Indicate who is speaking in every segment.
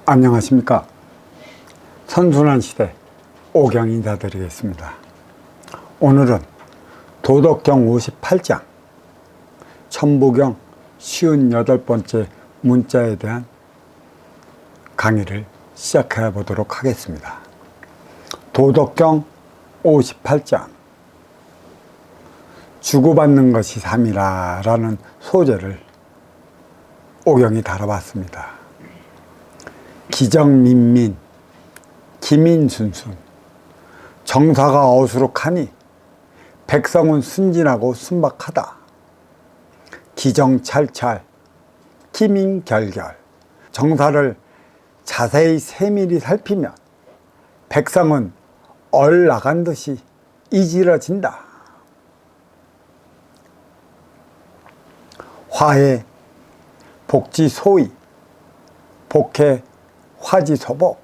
Speaker 1: 안녕하십니까. 선순환 시대 오경 인사드리겠습니다. 오늘은 도덕경 58장 천부경 58번째 문자에 대한 강의를 시작해 보도록 하겠습니다. 도덕경 58장 주고받는 것이 삼이라 라는 소재를 오경이 다뤄봤습니다. 기정민민, 기민순순, 정사가 어수룩하니 백성은 순진하고 순박하다. 기정찰찰, 기민결결, 정사를 자세히 세밀히 살피면 백성은 얼 나간 듯이 이지러진다. 화해, 복지소위, 복해, 화지소복,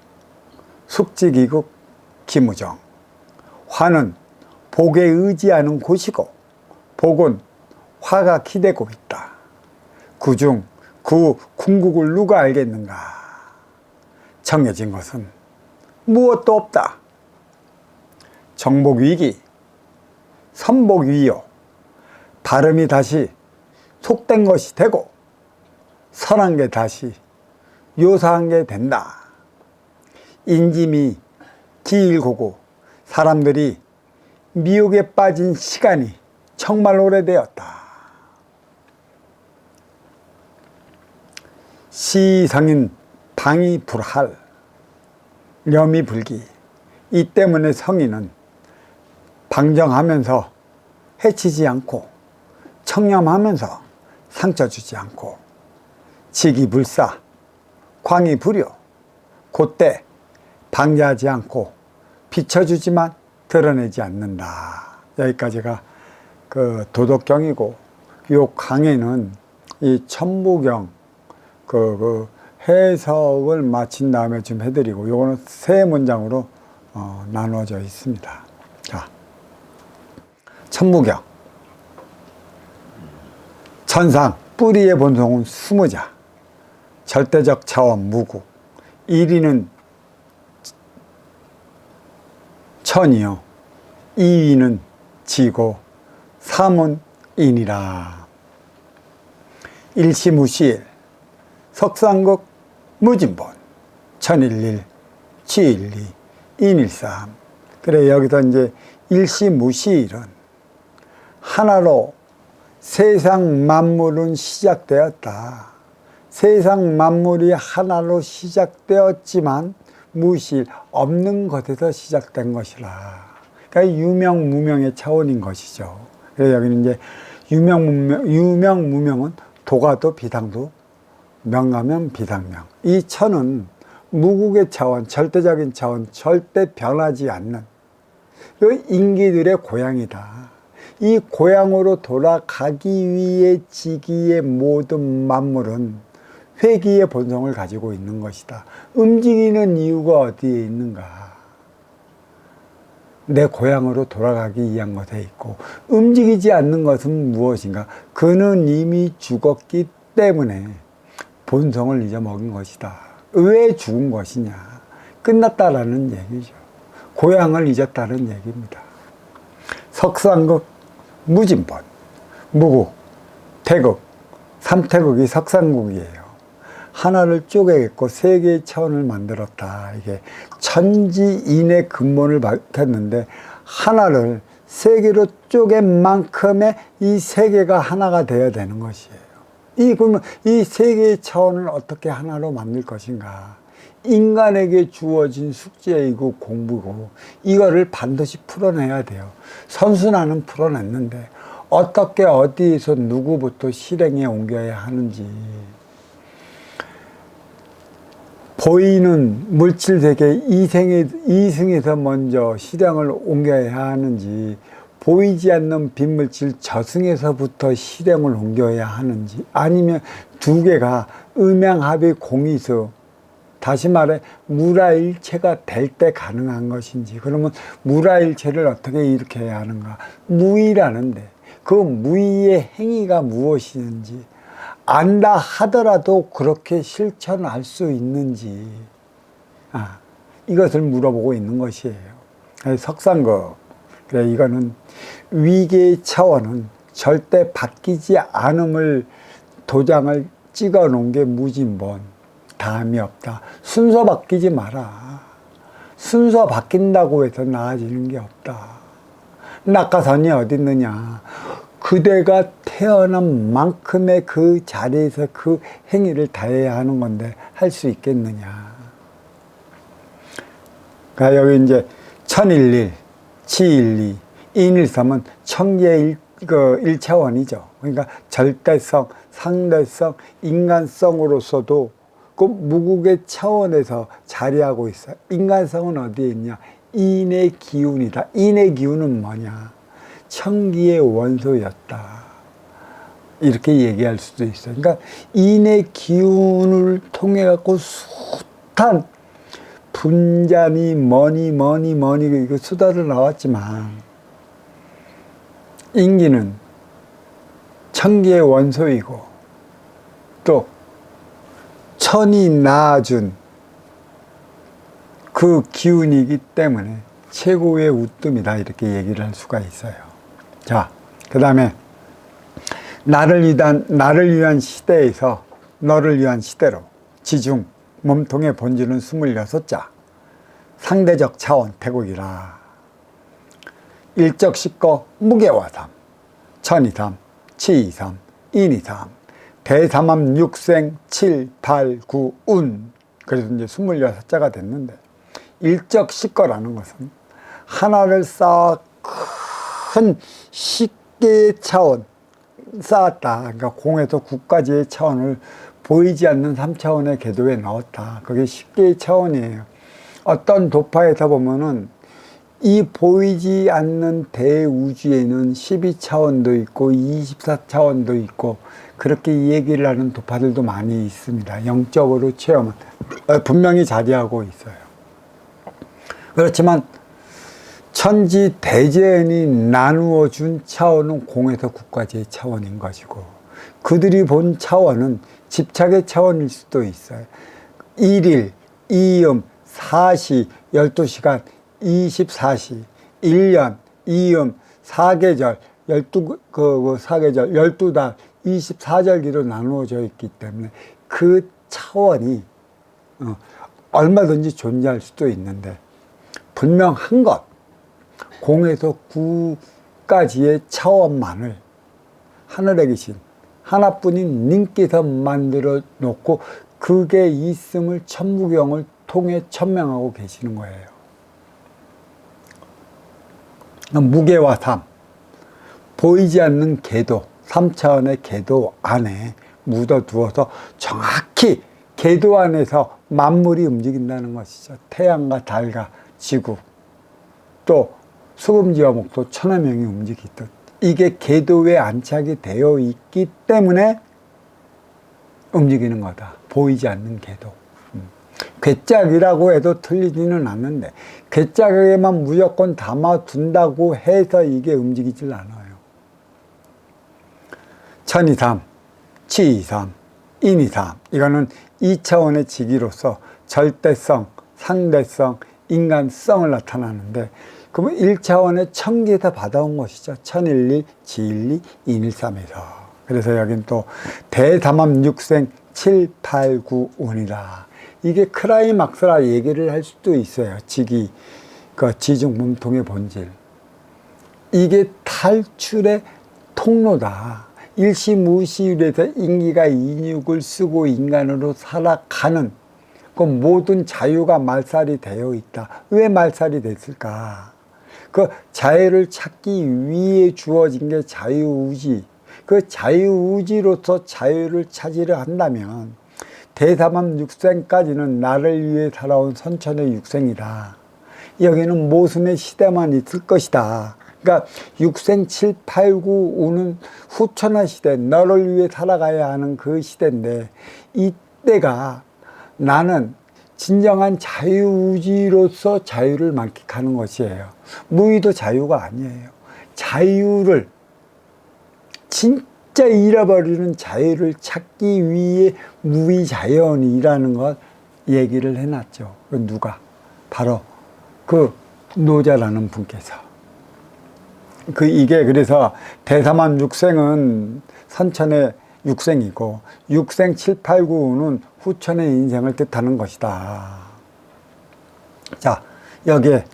Speaker 1: 숙지기국, 기무정. 화는 복에 의지하는 곳이고 복은 화가 기대고 있다. 그중 그 궁극을 누가 알겠는가? 정해진 것은 무엇도 없다. 정복위기, 선복위요. 발음이 다시 속된 것이 되고 선한 게 다시 요사한 게 된다. 인짐이 길고고 사람들이 미혹에 빠진 시간이 정말 오래되었다. 시성인 방이 불할, 념이 불기. 이 때문에 성인은 방정하면서 해치지 않고 청렴하면서 상처 주지 않고 직이불사, 광이불효, 그때 방해하지 않고 비춰주지만 드러내지 않는다. 여기까지가 그 도덕경이고, 요 강에는 이 천부경 그 해석을 마친 다음에 좀 해드리고, 요거는 세 문장으로 나누어져 있습니다. 자, 천부경. 천상 뿌리의 본성은 수무자, 절대적 차원 무구, 1위는 천이요, 2위는 지고, 3은 인이라. 일시무시일, 석상극 무진본, 천일일, 치일리, 인일삼. 그래, 여기서 이제 일시무시일은 하나로 세상 만물은 시작되었다. 세상 만물이 하나로 시작되었지만 무실 없는 것에서 시작된 것이라. 그러니까 유명 무명의 차원인 것이죠. 그래서 여기는 이제 유명 무명은 도가도 비상도, 명가면 비상명. 이 천은 무국의 차원, 절대적인 차원, 절대 변하지 않는 이 인기들의 고향이다. 이 고향으로 돌아가기 위해 지기의 모든 만물은 회귀의 본성을 가지고 있는 것이다. 움직이는 이유가 어디에 있는가? 내 고향으로 돌아가기 위한 것에 있고, 움직이지 않는 것은 무엇인가? 그는 이미 죽었기 때문에 본성을 잊어먹은 것이다. 왜 죽은 것이냐? 끝났다라는 얘기죠. 고향을 잊었다는 얘기입니다. 석상극 무진본, 무국, 태극, 삼태극이 석상국이에요. 하나를 쪼개겠고 세 개의 차원을 만들었다. 이게 천지인의 근본을 밝혔는데, 하나를 세 개로 쪼갠 만큼의 이 세 개가 하나가 되어야 되는 것이에요. 그러면 이 세 개의 차원을 어떻게 하나로 만들 것인가? 인간에게 주어진 숙제이고 공부고, 이거를 반드시 풀어내야 돼요. 선순환은 풀어냈는데 어떻게 어디에서 누구부터 실행에 옮겨야 하는지, 보이는 물질세계 이승에서 먼저 실행을 옮겨야 하는지, 보이지 않는 빈물질 저승에서부터 실행을 옮겨야 하는지, 아니면 두 개가 음양합의 공이서, 다시 말해 무라일체가 될 때 가능한 것인지, 그러면 무라일체를 어떻게 일으켜야 하는가? 무의라는데 그 무의의 행위가 무엇이든지 안다 하더라도 그렇게 실천할 수 있는지, 이것을 물어보고 있는 것이에요. 석상급. 그래, 이거는 위계의 차원은 절대 바뀌지 않음을 도장을 찍어 놓은 게 무진본. 다음이 없다. 순서 바뀌지 마라. 순서 바뀐다고 해서 나아지는 게 없다. 낙하산이 어디 있느냐. 그대가 태어난 만큼의 그 자리에서 그 행위를 다해야 하는 건데 할 수 있겠느냐. 그러니까 여기 이제 천일일, 치일이, 인일삼은 천계의 일 차원이죠. 그러니까 절대성, 상대성, 인간성으로서도 그 무국의 차원에서 자리하고 있어요. 인간성은 어디에 있냐? 인의 기운이다. 인의 기운은 뭐냐? 천기의 원소였다. 이렇게 얘기할 수도 있어요. 그러니까 인의 기운을 통해 갖고 숱한 분자니 뭐니 이거 수다로 나왔지만 인기는 천기의 원소이고 또 천이 낳아준 그 기운이기 때문에 최고의 우뜸이다 이렇게 얘기를 할 수가 있어요. 자, 그 다음에 나를 위한 시대에서 너를 위한 시대로 지중 몸통의 본질은 26자 상대적 차원 태국이라 일적식거 무게와삼 천이삼 치이삼 인이삼 대삼암 육생 7, 8, 9, 운. 그래서 이제 26자가 됐는데 일적식거라는 것은 하나를 쌓아 큰 십계의 차원 쌓았다. 그러니까 공에서 9까지의 차원을 보이지 않는 3차원의 궤도에 넣었다. 그게 10개의 차원이에요. 어떤 도파에서 보면은 이 보이지 않는 대우주에는 12차원도 있고 24차원도 있고 그렇게 얘기를 하는 도파들도 많이 있습니다. 영적으로 체험은 분명히 자리하고 있어요. 그렇지만 천지 대재연이 나누어 준 차원은 공에서 9까지의 차원인 것이고 그들이 본 차원은 집착의 차원일 수도 있어요. 1일, 2음, 4시, 12시간, 24시, 1년, 2음, 4계절, 4계절, 12달, 24절기로 나누어져 있기 때문에 그 차원이 얼마든지 존재할 수도 있는데 분명한 것, 공에서 9까지의 차원만을 하늘에 계신 하나뿐인 님께서 만들어 놓고 그게 있음을 천부경을 통해 천명하고 계시는 거예요. 무게와 삼, 보이지 않는 궤도, 3차원의 궤도 안에 묻어두어서 정확히 궤도 안에서 만물이 움직인다는 것이죠. 태양과 달과 지구, 또 수금지와 목도 천하명이 움직이듯 이게 궤도에 안착이 되어 있기 때문에 움직이는 거다. 보이지 않는 궤도. 괴짝이라고 해도 틀리지는 않는데 괴짝에만 무조건 담아둔다고 해서 이게 움직이질 않아요. 천이삼, 치이삼, 인이삼 이거는 2차원의 지기로서 절대성, 상대성, 인간성을 나타나는데 그러면 1차원의 천기에서 받아온 것이죠. 천일리, 지일리, 인일삼에서. 그래서 여긴 또 대담암 육생 7, 8, 9, 운이다. 이게 크라이막스라 얘기를 할 수도 있어요. 지기, 그 지중 몸통의 본질. 이게 탈출의 통로다. 일시무시율에서 인기가 인육을 쓰고 인간으로 살아가는 그 모든 자유가 말살이 되어 있다. 왜 말살이 됐을까? 그 자유를 찾기 위해 주어진 게 자유의지. 그 자유의지로서 자유를 찾으려 한다면 대삼암 육생까지는 나를 위해 살아온 선천의 육생이다. 여기는 모순의 시대만 있을 것이다. 그러니까 육생 7, 8, 9, 5는 후천의 시대, 너를 위해 살아가야 하는 그 시대인데 이때가 나는 진정한 자유의지로서 자유를 만끽하는 것이에요. 무의도 자유가 아니에요. 자유를 진짜 진짜 잃어버리는 자유를 찾기 위해 무위자연이라는 것 얘기를 해놨죠. 누가? 바로 그 노자라는 분께서. 이게 그래서 대사만 육생은 선천의 육생이고 육생 7, 8, 9는 후천의 인생을 뜻하는 것이다. 자, 여기에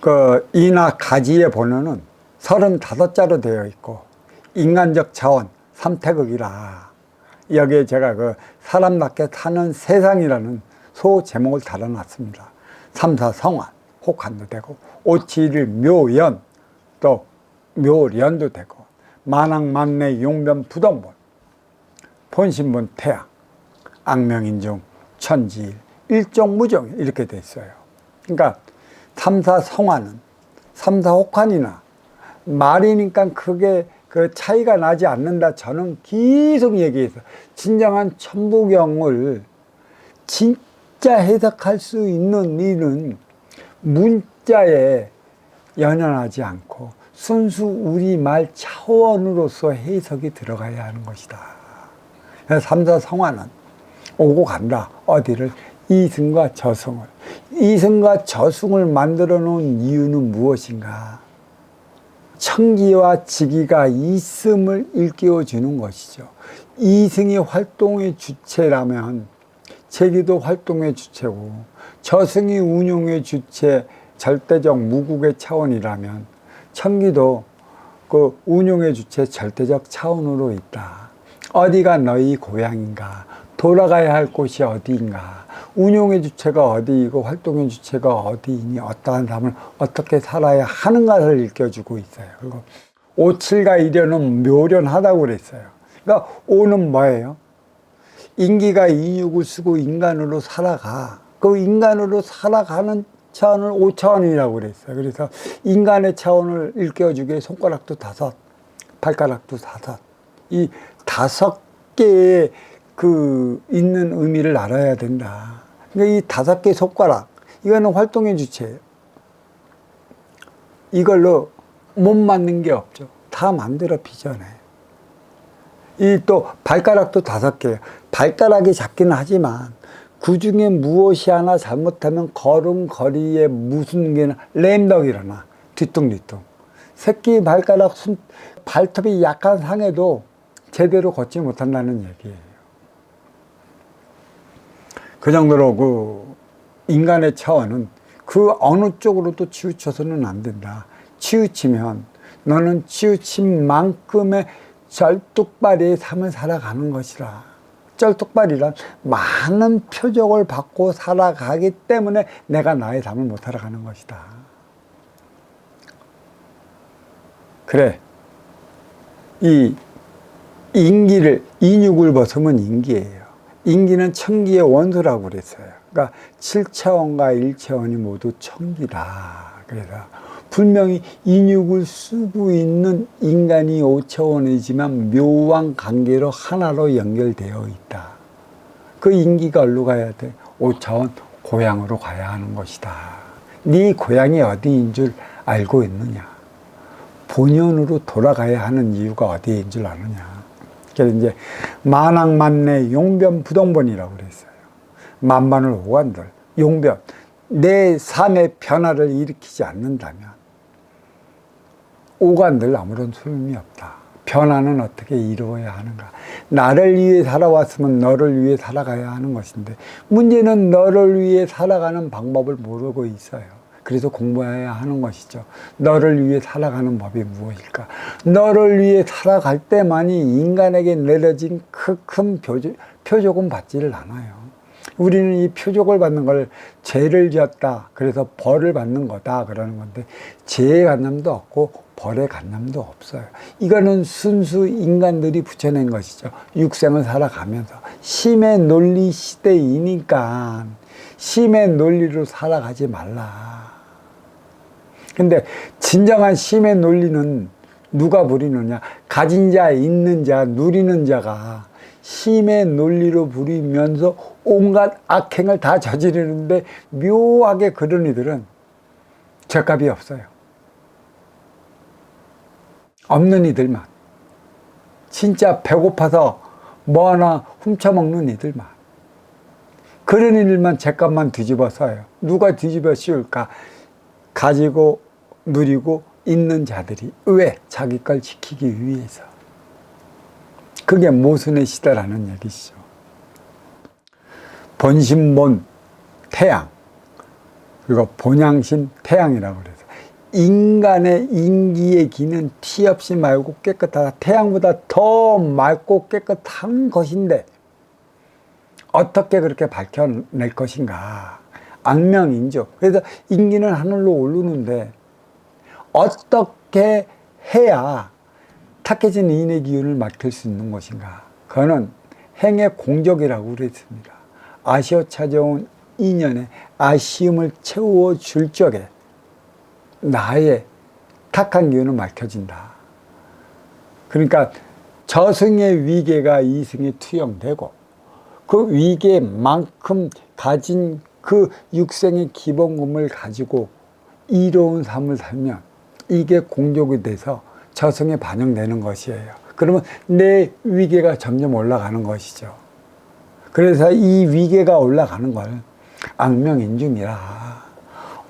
Speaker 1: 그 이나 가지에 보면은 35자로 되어 있고 인간적 자원 3태극이라 여기에 제가 그 사람답게 사는 세상이라는 소 제목을 달아놨습니다. 삼사성환, 혹한도 되고 오칠일 묘연, 또 묘련도 되고 만왕만내 용변 부동본, 본신본 태양, 악명인중 천지일, 일종무종 이렇게 돼 있어요. 그러니까 삼사성환은 삼사혹환이나 말이니까 크게 그 차이가 나지 않는다. 저는 계속 얘기해서 진정한 천부경을 진짜 해석할 수 있는 일은 문자에 연연하지 않고 순수 우리말 차원으로서 해석이 들어가야 하는 것이다. 삼사성환은 오고 간다. 어디를? 이승과 저승을. 이승과 저승을 만들어 놓은 이유는 무엇인가? 청기와 지기가 있음을 일깨워 주는 것이죠. 이승이 활동의 주체라면 제기도 활동의 주체고, 저승이 운용의 주체, 절대적 무국의 차원이라면 청기도 그 운용의 주체 절대적 차원으로 있다. 어디가 너희 고향인가? 돌아가야 할 곳이 어디인가? 운용의 주체가 어디이고 활동의 주체가 어디이니 어떠한 삶을 어떻게 살아야 하는가를 일깨워주고 있어요. 그리고 오칠과 일연은 묘련하다고 그랬어요. 그러니까 오는 뭐예요? 인기가 인육을 쓰고 인간으로 살아가. 그 인간으로 살아가는 차원을 5차원이라고 그랬어요. 그래서 인간의 차원을 일깨워주기에 손가락도 5, 발가락도 5. 이 5개의 그 있는 의미를 알아야 된다. 그러니까 이 5개 손가락, 이거는 활동의 주체예요. 이걸로 못 맞는 게 없죠. 다 만들어 빚어내. 이 또 발가락도 5개예요. 발가락이 작기는 하지만 그 중에 무엇이 하나 잘못하면 걸음걸이에 무슨 게나 램덕이라나 뒤뚱뒤뚱. 새끼 발가락 발톱이 약한 상해도 제대로 걷지 못한다는 얘기예요. 그 정도로 그 인간의 차원은 그 어느 쪽으로도 치우쳐서는 안 된다. 치우치면 너는 치우친 만큼의 절뚝발이의 삶을 살아가는 것이라. 절뚝발이란 많은 표적을 받고 살아가기 때문에 내가 나의 삶을 못 살아가는 것이다. 그래, 이 인기를, 인육을 벗으면 인기예요. 인기는 청기의 원소라고 그랬어요. 그러니까 7차원과 1차원이 모두 청기다. 그래서 분명히 인육을 쓰고 있는 인간이 5차원이지만 묘한 관계로 하나로 연결되어 있다. 그 인기가 어디로 가야 돼? 5차원 고향으로 가야 하는 것이다. 네 고향이 어디인 줄 알고 있느냐? 본연으로 돌아가야 하는 이유가 어디인 줄 아느냐? 그래서 이제 만왕만내 용변 부동본이라고 그랬어요. 만반을 오간들, 용변. 내 삶의 변화를 일으키지 않는다면 오간들 아무런 소용이 없다. 변화는 어떻게 이루어야 하는가? 나를 위해 살아왔으면 너를 위해 살아가야 하는 것인데 문제는 너를 위해 살아가는 방법을 모르고 있어요. 그래서 공부해야 하는 것이죠. 너를 위해 살아가는 법이 무엇일까? 너를 위해 살아갈 때만이 인간에게 내려진 큰 표적은 받지를 않아요. 우리는 이 표적을 받는 걸 죄를 지었다, 그래서 벌을 받는 거다 그러는 건데 죄의 간남도 없고 벌의 간남도 없어요. 이거는 순수 인간들이 붙여낸 것이죠. 육생을 살아가면서 심의 논리 시대이니까 심의 논리로 살아가지 말라. 근데 진정한 심의 논리는 누가 부리느냐? 가진 자, 있는 자, 누리는 자가 심의 논리로 부리면서 온갖 악행을 다 저지르는데 묘하게 그런 이들은 죗값이 없어요. 없는 이들만. 진짜 배고파서 뭐 하나 훔쳐먹는 이들만. 그런 일만 죗값만 뒤집어 써요. 누가 뒤집어 씌울까? 가지고 누리고 있는 자들이. 왜? 자기 걸 지키기 위해서. 그게 모순의 시대라는 얘기죠. 본심본 태양, 그리고 본양심 태양이라고 그래서 인간의 인기의 기는 티 없이 맑고 깨끗하다. 태양보다 더 맑고 깨끗한 것인데 어떻게 그렇게 밝혀낼 것인가. 악명인족. 그래서 인기는 하늘로 오르는데 어떻게 해야 탁해진 인의 기운을 맡을 수 있는 것인가. 그거는 행의 공적이라고 그랬습니다. 아쉬워 찾아온 인연에 아쉬움을 채워줄 적에 나의 탁한 기운을 밝혀진다. 그러니까 저승의 위계가 이승에 투영되고 그 위계만큼 가진 그 육생의 기본금을 가지고 이로운 삶을 살면 이게 공적이 돼서 저승에 반영되는 것이에요. 그러면 내 위계가 점점 올라가는 것이죠. 그래서 이 위계가 올라가는 걸 악명인중이라.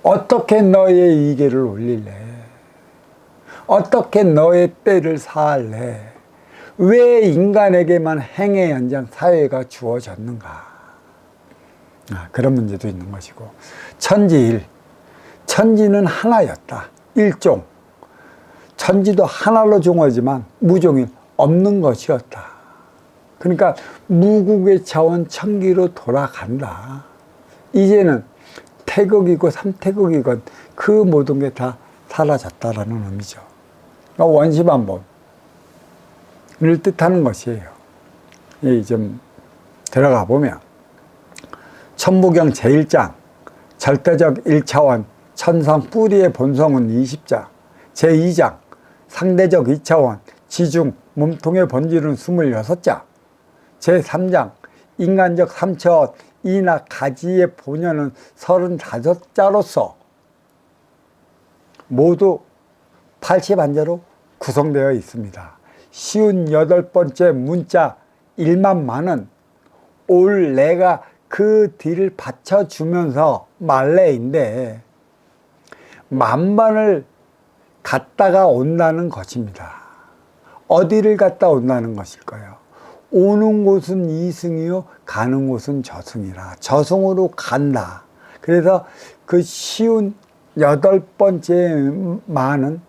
Speaker 1: 어떻게 너의 위계를 올릴래? 어떻게 너의 때를 사할래? 왜 인간에게만 행의 연장 사회가 주어졌는가? 그런 문제도 있는 것이고. 천지일. 천지는 하나였다. 일종. 천지도 하나로 종하지만 무종일 없는 것이었다. 그러니까 무국의 차원 천기로 돌아간다. 이제는 태극이고 삼태극이건 그 모든 게 다 사라졌다라는 의미죠. 그러니까 원시반복을 뜻하는 것이에요. 좀 들어가 보면 천부경 제1장 절대적 1차원 천상 뿌리의 본성은 20장 제2장 상대적 2차원 지중 몸통의 본질은 26장 제3장 인간적 3차원 이나 가지의 본연은 35자로서 모두 80한자로 구성되어 있습니다. 쉬운 8번째 문자 1만만은 올 내가 그 뒤를 받쳐주면서 말레인데 만반을 갔다가 온다는 것입니다. 어디를 갔다 온다는 것일까요? 오는 곳은 이승이요 가는 곳은 저승이라. 저승으로 간다. 그래서 그 쉬운 8번째 만은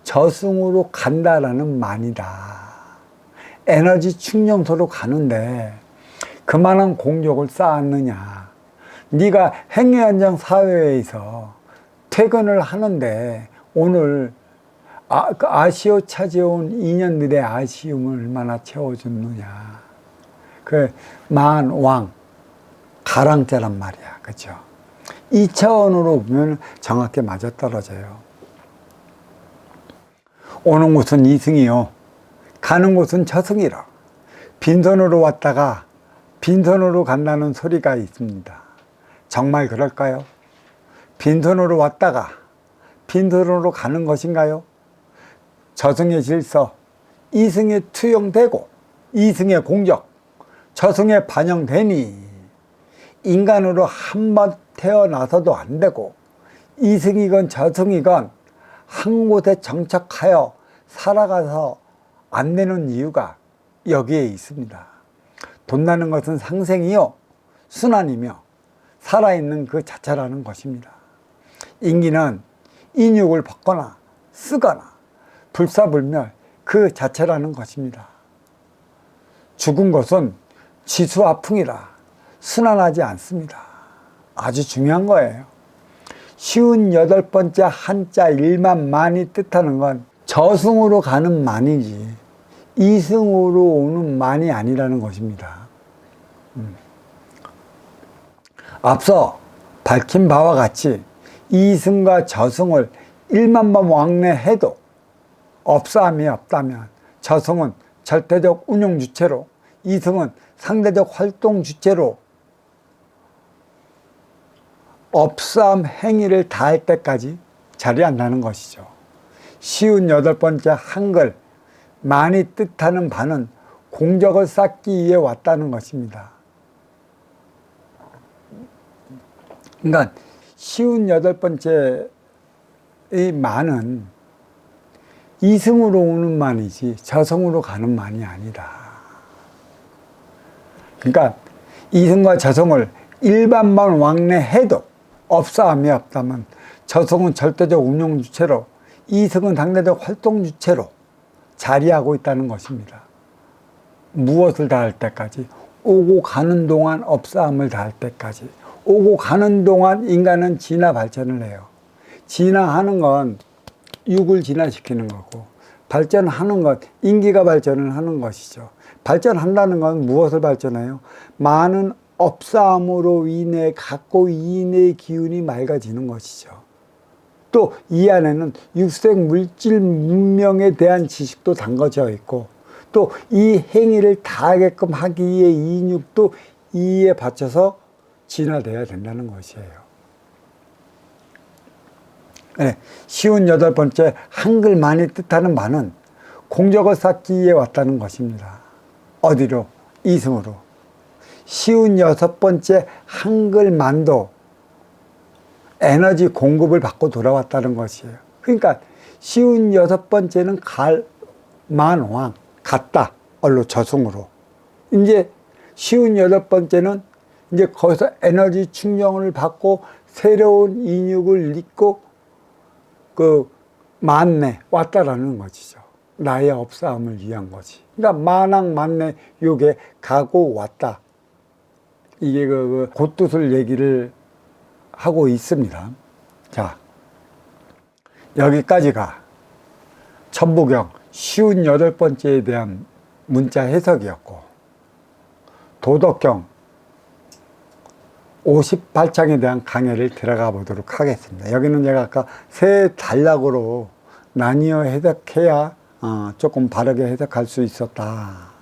Speaker 1: 저승으로 간다라는 만이다. 에너지 충전소로 가는데 그만한 공적을 쌓았느냐. 네가 행위현장 사회에서 퇴근을 하는데 오늘 아쉬워 찾아온 인연들의 아쉬움을 얼마나 채워줬느냐. 그 만왕 가랑자란 말이야. 그죠? 이 차원으로 보면 정확히 맞아떨어져요. 오는 곳은 이승이요 가는 곳은 저승이라. 빈손으로 왔다가 빈손으로 간다는 소리가 있습니다. 정말 그럴까요? 빈손으로 왔다가 빈손으로 가는 것인가요? 저승의 질서, 이승에 투영되고 이승의 공적, 저승에 반영되니 인간으로 한 번 태어나서도 안 되고 이승이건 저승이건 한 곳에 정착하여 살아가서 안 되는 이유가 여기에 있습니다. 돈나는 것은 상생이요 순환이며 살아있는 그 자체라는 것입니다. 인기는 인육을 벗거나 쓰거나 불사불멸 그 자체라는 것입니다. 죽은 것은 지수화풍이라 순환하지 않습니다. 아주 중요한 거예요. 쉬운 8번째 한자 1만만이 뜻하는 건 저승으로 가는 만이지 이승으로 오는 만이 아니라는 것입니다. 앞서 밝힌 바와 같이 이승과 저승을 1만만 왕래해도 없사함이 없다면 저승은 절대적 운용 주체로 이승은 상대적 활동 주체로 없사함 행위를 다할 때까지 자리한다는 것이죠. 쉬운 8번째 한글 많이 뜻하는 바는 공적을 쌓기 위해 왔다는 것입니다. 그러니까 쉬운 8번째의 만은 이승으로 오는 만이지 저승으로 가는 만이 아니다. 그러니까 이승과 저승을 일반만 왕래해도 업사함이 없다면 저승은 절대적 운용 주체로, 이승은 상대적 활동 주체로 자리하고 있다는 것입니다. 무엇을 다할 때까지? 오고 가는 동안 업사함을 다할 때까지. 오고 가는 동안 인간은 진화 발전을 해요. 진화하는 건 육을 진화시키는 거고, 발전하는 것, 인기가 발전을 하는 것이죠. 발전한다는 건 무엇을 발전해요? 많은 업사함으로 인해 갖고 인의 기운이 맑아지는 것이죠. 또 이 안에는 육생 물질 문명에 대한 지식도 담겨져 있고, 또 이 행위를 다하게끔 하기 위해 인육도 이에 받쳐서 진화되어야 된다는 것이에요. 네, 쉬운 8번째 한글만이 뜻하는 바는 공적을 쌓기 위해 왔다는 것입니다. 어디로? 이승으로. 쉬운 6번째 한글만도 에너지 공급을 받고 돌아왔다는 것이에요. 그러니까 쉬운 6번째는 만왕 갔다. 얼로 저승으로. 이제 쉬운 8번째는 이제 거기서 에너지 충전을 받고 새로운 인육을 입고 그 만내 왔다라는 것이죠. 나의 업사함을 위한 거지. 그러니까 만왕 만내 요게 가고 왔다. 이게 그 곧뜻을 얘기를 하고 있습니다. 자, 여기까지가 천부경 쉬운 8번째에 대한 문자 해석이었고, 도덕경 58장에 대한 강의를 들어가 보도록 하겠습니다. 여기는 제가 아까 세 단락으로 나뉘어 해석해야 조금 바르게 해석할 수 있었다.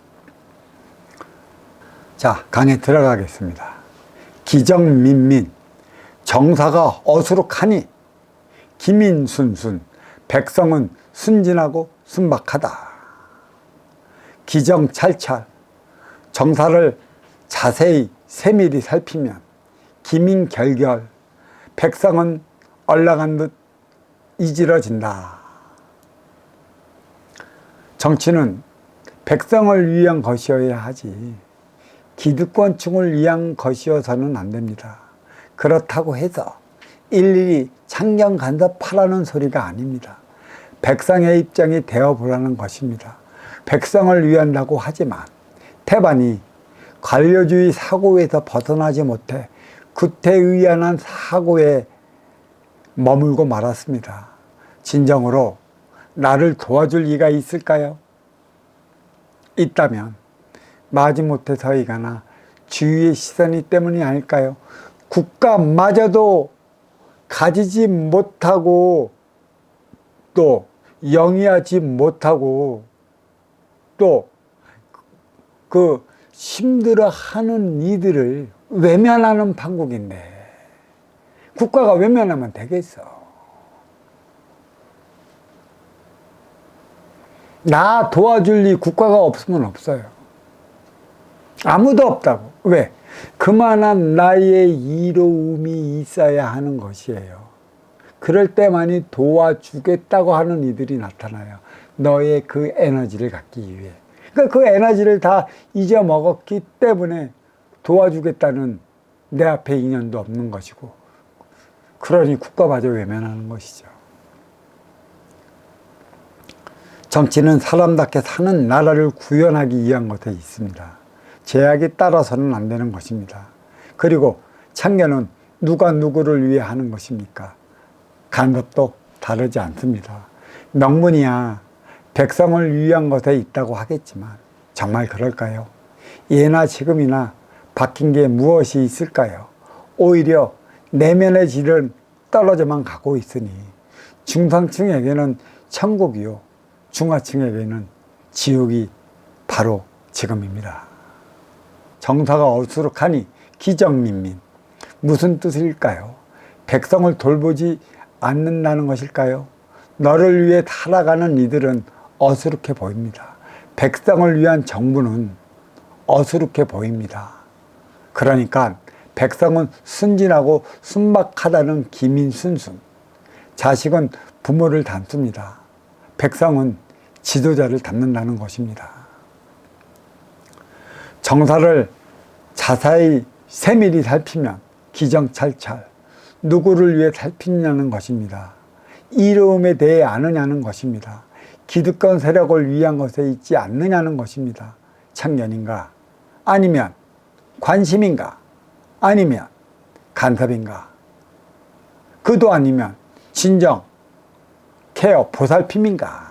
Speaker 1: 자, 강의 들어가겠습니다. 기정민민, 정사가 어수룩하니 기민순순, 백성은 순진하고 순박하다. 기정찰찰, 정사를 자세히 세밀히 살피면 기민결결, 백성은 얼라간 듯 이지러진다. 정치는 백성을 위한 것이어야 하지 기득권층을 위한 것이어서는 안 됩니다. 그렇다고 해서 일일이 창경 간섭하라는 소리가 아닙니다. 백성의 입장이 되어보라는 것입니다. 백성을 위한다고 하지만 태반이 관료주의 사고에서 벗어나지 못해 구태의연한 사고에 머물고 말았습니다. 진정으로 나를 도와줄 이가 있을까요? 있다면 마지못해 서이가나 주위의 시선이 때문이 아닐까요? 국가마저도 가지지 못하고 또 영위하지 못하고 또 그 힘들어하는 이들을 외면하는 판국인데 국가가 외면하면 되겠어. 나 도와줄 이 국가가 없으면 없어요. 아무도 없다고. 왜? 그만한 나의 이로움이 있어야 하는 것이에요. 그럴 때만이 도와주겠다고 하는 이들이 나타나요. 너의 그 에너지를 갖기 위해. 그러니까 그 에너지를 다 잊어먹었기 때문에 도와주겠다는 내 앞에 인연도 없는 것이고, 그러니 국가마저 외면하는 것이죠. 정치는 사람답게 사는 나라를 구현하기 위한 것에 있습니다. 제약에 따라서는 안 되는 것입니다. 그리고 창녀는 누가 누구를 위해 하는 것입니까? 간섭도 다르지 않습니다. 명분이야 백성을 위한 것에 있다고 하겠지만 정말 그럴까요? 예나 지금이나 바뀐 게 무엇이 있을까요? 오히려 내면의 질은 떨어져만 가고 있으니 중상층에게는 천국이요, 중하층에게는 지옥이 바로 지금입니다. 정사가 어수룩하니 기정민민, 무슨 뜻일까요? 백성을 돌보지 않는다는 것일까요? 너를 위해 살아가는 이들은 어수룩해 보입니다. 백성을 위한 정부는 어수룩해 보입니다. 그러니까 백성은 순진하고 순박하다는 기민순순, 자식은 부모를 닮습니다. 백성은 지도자를 닮는다는 것입니다. 정사를 자세히 세밀히 살피면 기정찰찰, 누구를 위해 살피냐는 것입니다. 이로움에 대해 아느냐는 것입니다. 기득권 세력을 위한 것에 있지 않느냐는 것입니다. 참견인가? 아니면 관심인가? 아니면 간섭인가? 그도 아니면 진정, 케어, 보살핌인가?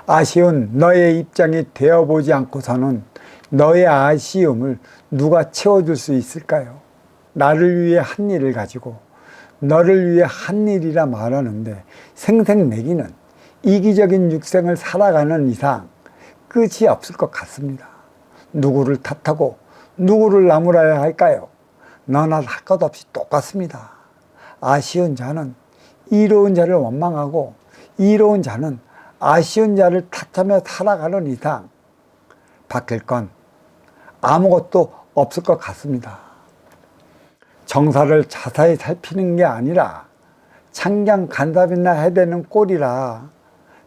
Speaker 1: 아쉬운 너의 입장이 되어보지 않고서는 너의 아쉬움을 누가 채워줄 수 있을까요? 나를 위해 한 일을 가지고 너를 위해 한 일이라 말하는데 생색내기는 이기적인 육생을 살아가는 이상 끝이 없을 것 같습니다. 누구를 탓하고 누구를 나무라야 할까요? 너나 할 것 없이 똑같습니다. 아쉬운 자는 이로운 자를 원망하고 이로운 자는 아쉬운 자를 탓하며 살아가는 이상 바뀔 건 아무것도 없을 것 같습니다. 정사를 자세히 살피는 게 아니라 창경 간섭이나 해대는 꼴이라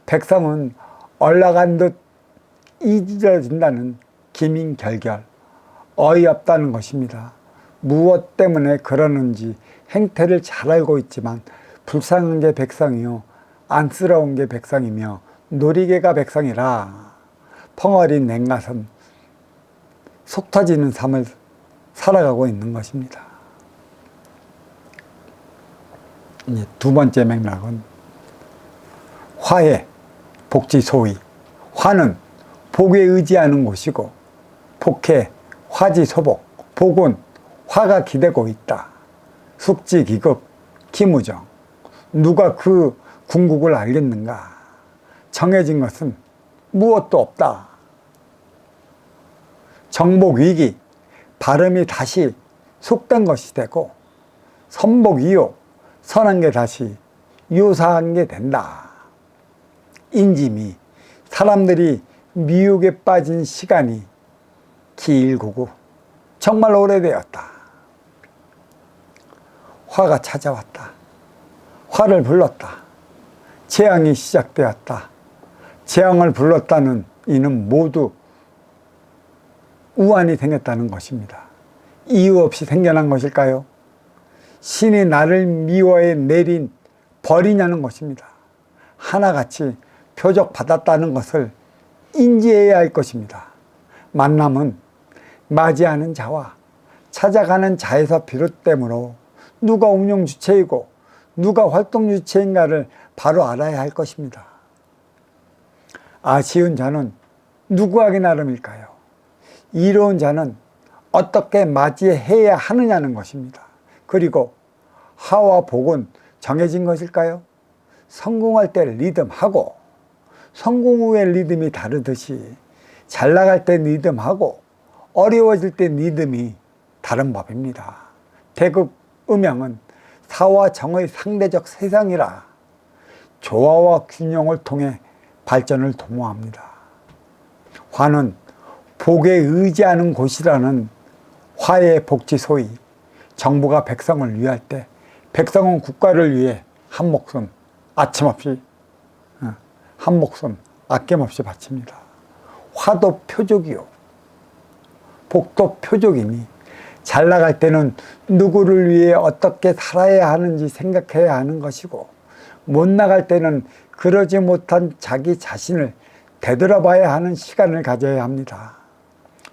Speaker 1: 백성은 올라간 듯 잊어진다는 기민결결, 어이없다는 것입니다. 무엇 때문에 그러는지 행태를 잘 알고 있지만 불쌍한 게 백성이요, 안쓰러운 게 백성이며 놀이개가 백성이라 펑어린 냉가슴, 속 터지는 삶을 살아가고 있는 것입니다. 이제 두 번째 맥락은 화해, 복지 소위. 화는 복에 의지하는 곳이고 복해, 화지소복, 복은 화가 기대고 있다. 숙지기급, 기무정. 누가 그 궁극을 알겠는가? 정해진 것은 무엇도 없다. 정복위기, 발음이 다시 속된 것이 되고 선복위요, 선한 게 다시 요사한 게 된다. 인지미, 사람들이 미혹에 빠진 시간이 길고 정말 오래되었다. 화가 찾아왔다. 화를 불렀다. 재앙이 시작되었다. 재앙을 불렀다는 이는 모두 우환이 생겼다는 것입니다. 이유 없이 생겨난 것일까요? 신이 나를 미워해 내린 벌이냐는 것입니다. 하나같이 표적받았다는 것을 인지해야 할 것입니다. 만남은 맞이하는 자와 찾아가는 자에서 비롯되므로 누가 운영 주체이고 누가 활동 주체인가를 바로 알아야 할 것입니다. 아쉬운 자는 누구에게 나름일까요? 이로운 자는 어떻게 맞이해야 하느냐는 것입니다. 그리고 하와 복은 정해진 것일까요? 성공할 때 리듬하고 성공 후의 리듬이 다르듯이 잘 나갈 때 리듬하고 어려워질 때 리듬이 다른 법입니다. 대극 음양은 사와 정의 상대적 세상이라 조화와 균형을 통해 발전을 도모합니다. 화는 복에 의지하는 곳이라는 화의 복지 소위, 정부가 백성을 위할 때 백성은 국가를 위해 한 목숨 아침없이 한 목숨 아낌없이 바칩니다. 화도 표적이요 복도 표적이니 잘 나갈 때는 누구를 위해 어떻게 살아야 하는지 생각해야 하는 것이고 못 나갈 때는 그러지 못한 자기 자신을 되돌아봐야 하는 시간을 가져야 합니다.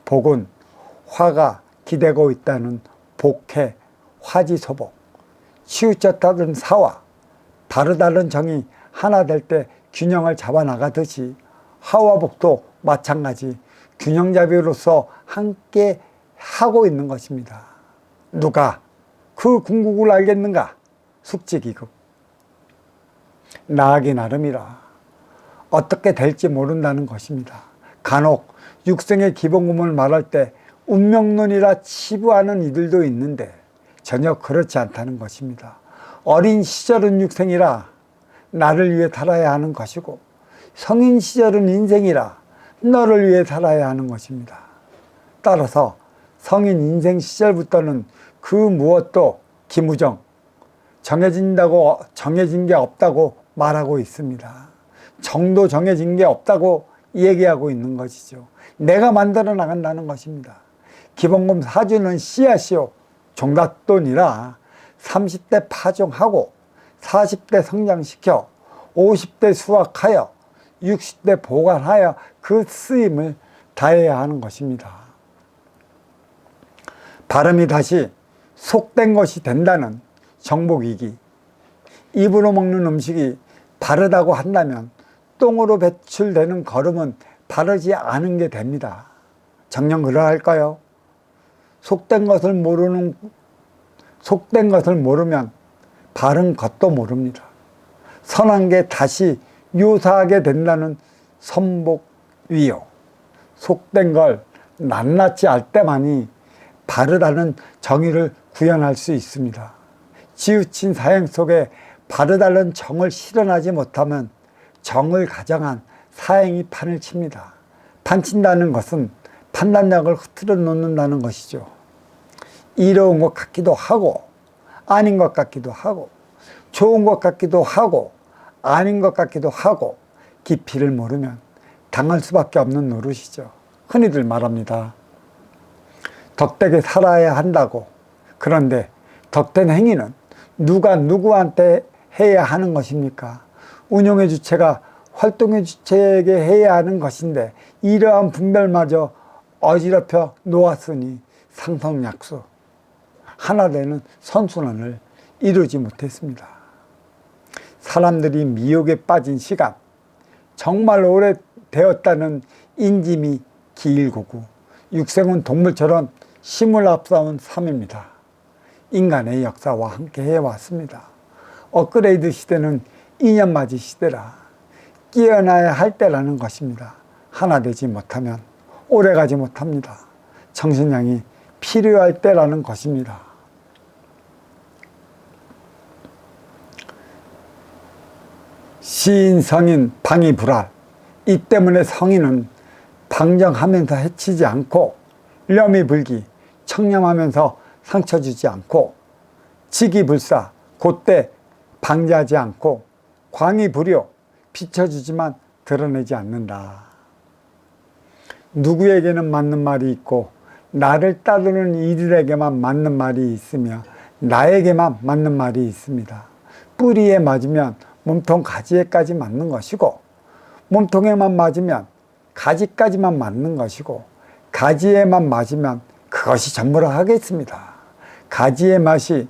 Speaker 1: 복은 화가 기대고 있다는 복해, 화지소복, 치우쳤다는 사와 다르다는 정이 하나 될 때 균형을 잡아나가듯이 화와 복도 마찬가지 균형잡이로서 함께 하고 있는 것입니다. 누가 그 궁극을 알겠는가? 숙지기급. 나아기 나름이라 어떻게 될지 모른다는 것입니다. 간혹 육생의 기본금을 말할 때 운명론이라 치부하는 이들도 있는데 전혀 그렇지 않다는 것입니다. 어린 시절은 육생이라 나를 위해 살아야 하는 것이고 성인 시절은 인생이라 너를 위해 살아야 하는 것입니다. 따라서 성인 인생 시절부터는 그 무엇도 기무정, 정해진 게 없다고 말하고 있습니다. 정도 정해진 게 없다고 얘기하고 있는 것이죠. 내가 만들어 나간다는 것입니다. 기본금 4주는 씨앗이요 종잣돈이라 30대 파종하고 40대 성장시켜 50대 수확하여 60대 보관하여 그 쓰임을 다해야 하는 것입니다. 발음이 다시 속된 것이 된다는 정복이기, 입으로 먹는 음식이 바르다고 한다면 똥으로 배출되는 걸음은 바르지 않은 게 됩니다. 정녕 그러할까요? 속된 것을 모르면 바른 것도 모릅니다. 선한 게 다시 묘사하게 된다는 선복위요. 속된 걸 낱낱이 알 때만이 바르다는 정의를 구현할 수 있습니다. 지우친 사행 속에 바르다는 정을 실현하지 못하면 정을 가정한 사행이 판을 칩니다. 판친다는 것은 판단력을 흐트러 놓는다는 것이죠. 이로운 것 같기도 하고 아닌 것 같기도 하고 좋은 것 같기도 하고 아닌 것 같기도 하고 깊이를 모르면 당할 수밖에 없는 노릇이죠. 흔히들 말합니다. 덕되게 살아야 한다고. 그런데 덕된 행위는 누가 누구한테 해야 하는 것입니까? 운용의 주체가 활동의 주체에게 해야 하는 것인데 이러한 분별마저 어지럽혀 놓았으니 상성약수, 하나 되는 선순환을 이루지 못했습니다. 사람들이 미혹에 빠진 시간, 정말 오래되었다는 인짐이 길고고 육생은 동물처럼 힘을 앞서온 삶입니다. 인간의 역사와 함께 해왔습니다. 업그레이드 시대는 인연맞이 시대라 깨어나야 할 때라는 것입니다. 하나 되지 못하면 오래가지 못합니다. 정신량이 필요할 때라는 것입니다. 시인, 성인, 방이 불알. 이 때문에 성인은 방정하면서 해치지 않고 렴이 불기, 청렴하면서 상처 주지 않고 직이불사, 곧대 방지하지 않고 광이 불효, 비춰주지만 드러내지 않는다. 누구에게는 맞는 말이 있고 나를 따르는 이들에게만 맞는 말이 있으며 나에게만 맞는 말이 있습니다. 뿌리에 맞으면 몸통 가지에까지 맞는 것이고 몸통에만 맞으면 가지까지만 맞는 것이고 가지에만 맞으면 그것이 전부라 하겠습니다. 가지의 맛이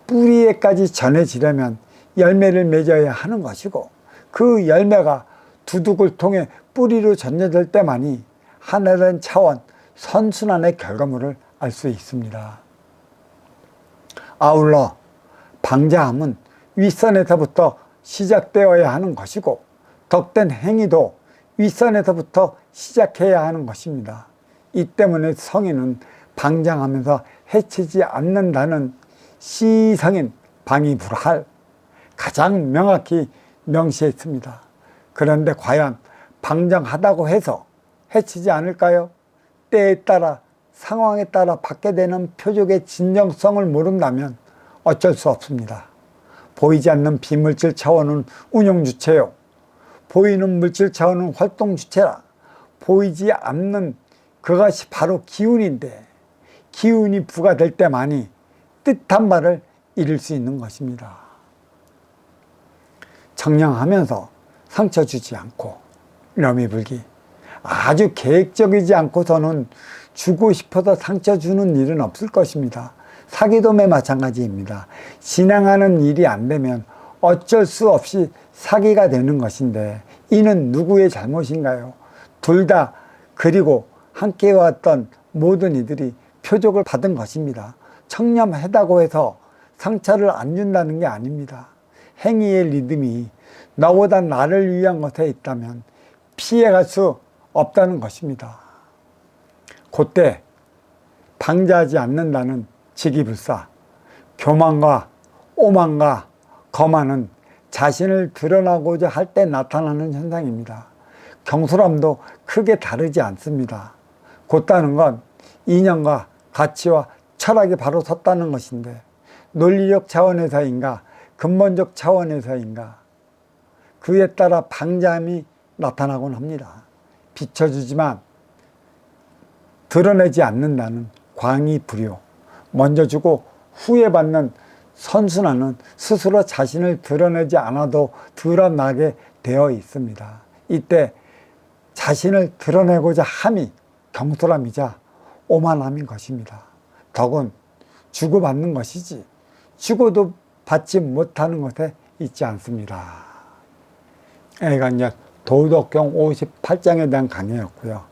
Speaker 1: 뿌리에까지 전해지려면 열매를 맺어야 하는 것이고 그 열매가 두둑을 통해 뿌리로 전해질 때만이 하나된 차원 선순환의 결과물을 알 수 있습니다. 아울러 방자함은 윗선에서부터 시작되어야 하는 것이고 덕된 행위도 윗선에서부터 시작해야 하는 것입니다. 이 때문에 성인은 방장하면서 해치지 않는다는 시성인 방이불할 가장 명확히 명시했습니다. 그런데 과연 방정하다고 해서 해치지 않을까요? 때에 따라 상황에 따라 받게 되는 표적의 진정성을 모른다면 어쩔 수 없습니다. 보이지 않는 비물질 차원은 운용 주체요. 보이는 물질 차원은 활동 주체라. 보이지 않는 그것이 바로 기운인데 기운이 부과될 때만이 뜻한 바를 이룰 수 있는 것입니다. 청량하면서 상처 주지 않고 렴이 불기, 아주 계획적이지 않고서는 주고 싶어서 상처 주는 일은 없을 것입니다. 사기도매 마찬가지입니다. 진행하는 일이 안 되면 어쩔 수 없이 사기가 되는 것인데 이는 누구의 잘못인가요? 둘 다 그리고 함께 왔던 모든 이들이 표적을 받은 것입니다. 청렴하다고 해서 상처를 안 준다는 게 아닙니다. 행위의 리듬이 너보다 나를 위한 것에 있다면 피해갈 수 없다는 것입니다. 그때 방자하지 않는다는 직이불사, 교만과 오만과 거만은 자신을 드러나고자 할 때 나타나는 현상입니다. 경솔함도 크게 다르지 않습니다. 곧다는 건 이념과 가치와 철학이 바로 섰다는 것인데, 논리적 차원에서인가 근본적 차원에서인가 그에 따라 방점이 나타나곤 합니다. 비춰주지만 드러내지 않는다는 광의불효, 먼저 주고 후에 받는 선순환은 스스로 자신을 드러내지 않아도 드러나게 되어 있습니다. 이때 자신을 드러내고자 함이 경솔함이자 오만함인 것입니다. 덕은 주고받는 것이지 주고도 받지 못하는 것에 있지 않습니다. 여기가 이제 도덕경 58장에 대한 강의였고요.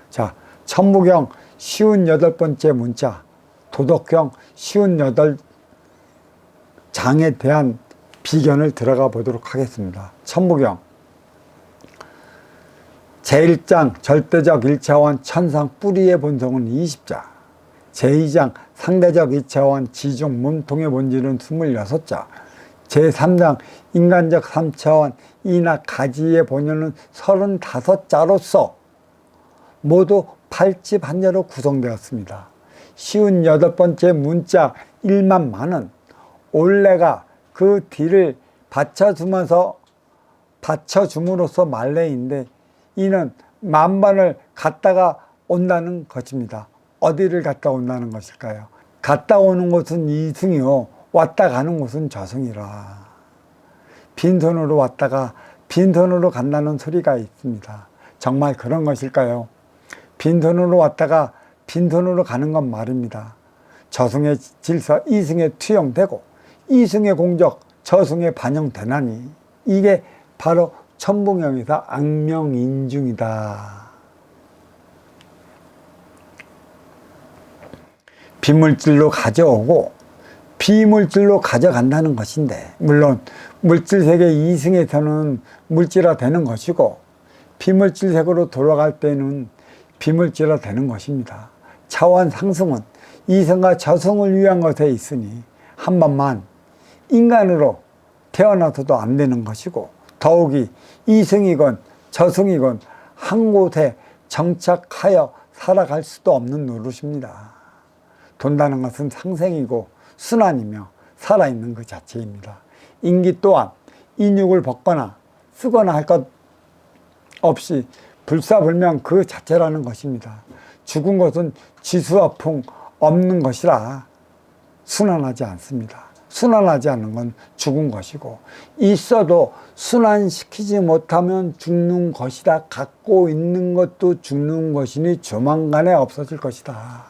Speaker 1: 자, 천부경 58번째 문자, 도덕경 58장에 대한 비견을 들어가 보도록 하겠습니다. 천부경 제1장 절대적 1차원 천상 뿌리의 본성은 20자, 제2장 상대적 2차원 지중 몸통의 본질은 26자, 제3장 인간적 3차원 이나 가지의 본연은 35자로서 모두 8집 한자로 구성되었습니다. 58번째 문자 1만만은 올레가 그 뒤를 받쳐줌으로써 말레인데, 이는 만반을 갔다가 온다는 것입니다. 어디를 갔다 온다는 것일까요? 갔다 오는 곳은 이승이요, 왔다 가는 곳은 저승이라. 빈손으로 왔다가 빈손으로 간다는 소리가 있습니다. 정말 그런 것일까요? 빈손으로 왔다가 빈손으로 가는 건 말입니다. 저승의 질서 이승에 투영되고 이승의 공적 저승에 반영되나니 이게 바로 천부경에서 악명인중이다. 비물질로 가져오고 비물질로 가져간다는 것인데, 물론 물질세계 이승에서는 물질화 되는 것이고 비물질세계로 돌아갈 때는 비물질화 되는 것입니다. 차원 상승은 이승과 저승을 위한 것에 있으니 한 번만 인간으로 태어나서도 안 되는 것이고, 더욱이 이승이건 저승이건 한 곳에 정착하여 살아갈 수도 없는 노릇입니다. 돈다는 것은 상생이고 순환이며 살아있는 그 자체입니다. 인기 또한 인육을 벗거나 쓰거나 할 것 없이 불사불명 그 자체라는 것입니다. 죽은 것은 지수화풍 없는 것이라 순환하지 않습니다. 순환하지 않는 건 죽은 것이고, 있어도 순환시키지 못하면 죽는 것이다. 갖고 있는 것도 죽는 것이니 조만간에 없어질 것이다.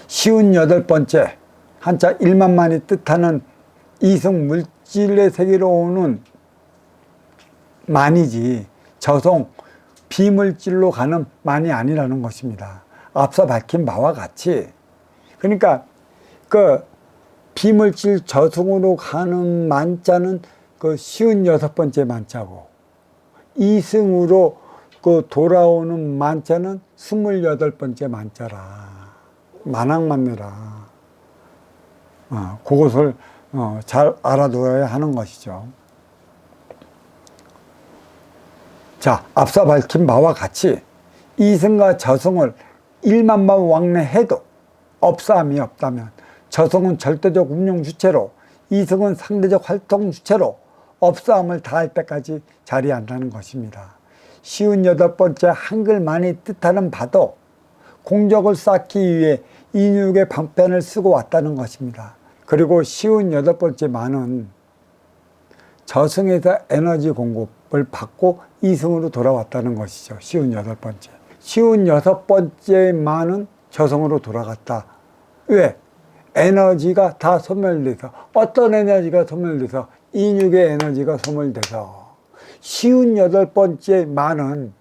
Speaker 1: 58번째 한자 1만만이 뜻하는 이승 물질의 세계로 오는 만이지 저승 비물질로 가는 만이 아니라는 것입니다. 앞서 밝힌 바와 같이, 그러니까 그 비물질 저승으로 가는 만자는 그 56번째 만자고, 이승으로 그 돌아오는 만자는 28번째 만자라. 만학만내라. 그것을 잘 알아둬야 하는 것이죠. 자, 앞서 밝힌 바와 같이 이승과 저승을 1만만 왕래해도 없사함이 없다면 저승은 절대적 운용 주체로, 이승은 상대적 활동 주체로 없사함을 다할 때까지 자리한다는 것입니다. 58번째 한글만이 뜻하는 바도 공적을 쌓기 위해 인육의 방편을 쓰고 왔다는 것입니다. 그리고 58번째 만은 저승에서 에너지 공급을 받고 이승으로 돌아왔다는 것이죠. 58번째. 56번째 만은 저승으로 돌아갔다. 왜? 에너지가 다 소멸돼서, 어떤 에너지가 소멸돼서? 인육의 에너지가 소멸돼서. 58번째 만은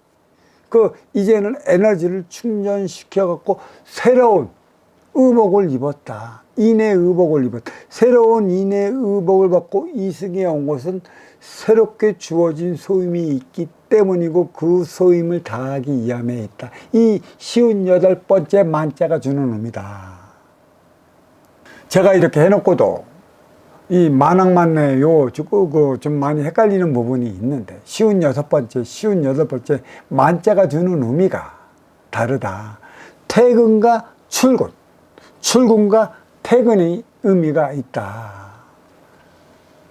Speaker 1: 이제는 에너지를 충전시켜 갖고 새로운 의복을 입었다. 인의 의복을 입었다. 새로운 인의 의복을 받고 이승에 온 것은 새롭게 주어진 소임이 있기 때문이고, 그 소임을 다하기 위함에 있다. 이 58번째 만자가 주는 의미다. 제가 이렇게 해놓고도 이 만학만내 좀 많이 헷갈리는 부분이 있는데, 쉬운 여덟 번째 만자가 주는 의미가 다르다. 퇴근과 출근과 퇴근의 의미가 있다.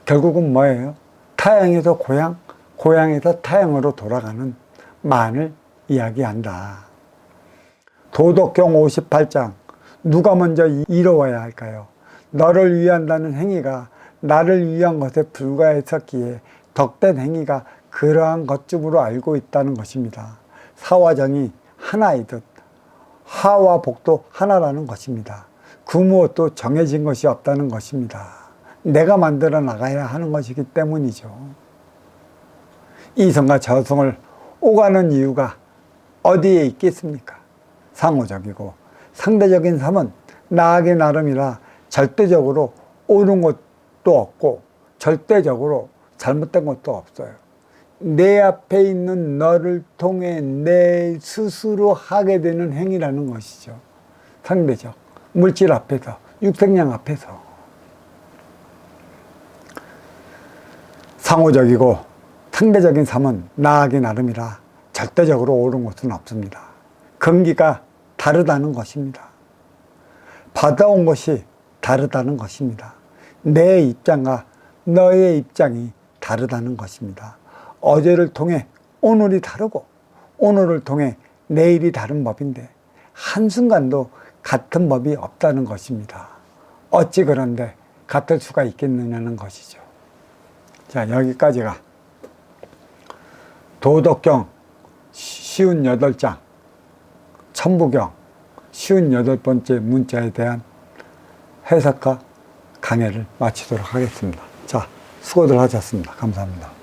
Speaker 1: 결국은 뭐예요? 타향에서 고향, 고향에서 타향으로 돌아가는 만을 이야기한다. 도덕경 58장, 누가 먼저 이루어야 할까요? 너를 위한다는 행위가 나를 위한 것에 불과했었기에 덕된 행위가 그러한 것쯤으로 알고 있다는 것입니다. 사와 정이 하나이듯 하와 복도 하나라는 것입니다. 그 무엇도 정해진 것이 없다는 것입니다. 내가 만들어 나가야 하는 것이기 때문이죠. 이성과 저성을 오가는 이유가 어디에 있겠습니까? 상호적이고 상대적인 삶은 나에게 나름이라 절대적으로 옳은 것도 없고 절대적으로 잘못된 것도 없어요. 내 앞에 있는 너를 통해 내 스스로 하게 되는 행위라는 것이죠. 상대적, 물질 앞에서, 육생량 앞에서. 상호적이고 상대적인 삶은 나에게 나름이라 절대적으로 옳은 것은 없습니다. 근기가 다르다는 것입니다. 받아온 것이 다르다는 것입니다. 내 입장과 너의 입장이 다르다는 것입니다. 어제를 통해 오늘이 다르고 오늘을 통해 내일이 다른 법인데 한순간도 같은 법이 없다는 것입니다. 어찌 그런데 같을 수가 있겠느냐는 것이죠. 자, 여기까지가 도덕경 58장, 천부경 58번째 문자에 대한 해석과 강해를 마치도록 하겠습니다. 자, 수고들 하셨습니다. 감사합니다.